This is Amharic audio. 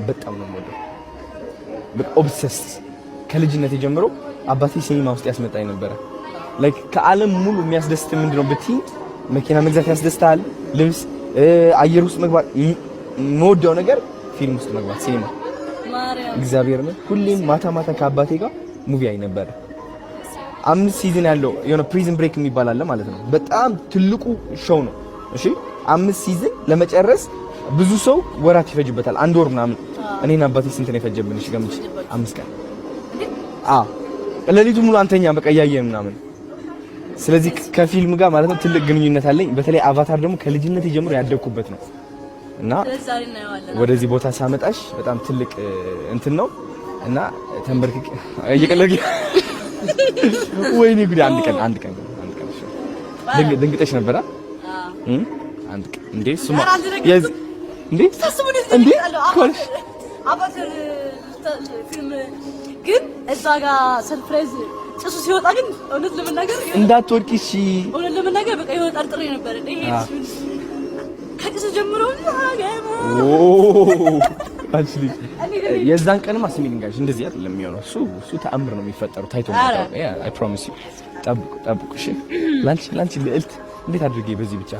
በጣም ነው የምወደው። በቃ ኦብሰስ ከልጅነት ጀምሮ አባቴ ሲኒማ ውስጥ ያስመጣኝ ነበረ። ላይክ ከዓለም ሙሉ የሚያስደስት ምንድነው ብትይ መኪና መግዛት ያስደስታል፣ ልብስ፣ አየር ውስጥ መግባት። የምወደው ነገር ፊልም ውስጥ መግባት፣ ሲኒማ። እግዚአብሔር ነው ሁሌም ማታ ማታ ከአባቴ ጋር ሙቪ አይ ነበረ። 5 ሲዝን ያለው የሆነ ፕሪዝን ብሬክ የሚባል አለ ማለት ነው። በጣም ትልቁ ሾው ነው። እሺ 5 ሲዝን ለመጨረስ ብዙ ሰው ወራት ይፈጅበታል፣ 1 ወር ምናምን። እኔና አባቴ ስንት ነው የፈጀብን? እሺ ገምቼ 5 ቀን። ለሊቱ ሙሉ አንተኛ በቃ እያየን ምናምን። ስለዚህ ከፊልም ጋር ማለት ነው ትልቅ ግንኙነት አለኝ። በተለይ አቫታር ደግሞ ከልጅነት ጀምሮ ያደግኩበት ነው እና ወደዚህ ቦታ ሳመጣሽ በጣም ትልቅ እንትን ነው እና ተንበርክክ እየቀለገ ወይኔ ጉድ! አንድ ቀን ድንግጠሽ ነበር አንድ ቀን እንዴ? ሱማ ያዝ እንዴ እንዴ ኮልሽ አቫታር ፊልም ግን እዛ ጋር ሰርፕራይዝ ጭሱ ሲወጣ ግን እውነት ለመናገር እንዳትወድቂ እሺ፣ እውነት ለመናገር በቃ የሆነ ጠርጥሬ ነበር። ይሄ ከጭሱ ጀምሮ አክቹሊ የዛን ቀንማ ስሚኝ ጋር እንደዚህ አይደለም የሚሆነው። እሱ ተአምር ነው የሚፈጠረው። ታይቶ ነው። አይ ፕሮሚስ ዩ። ጠብቁ እሺ። ላንቺ ልዕልት እንዴት አድርጌ በዚህ ብቻ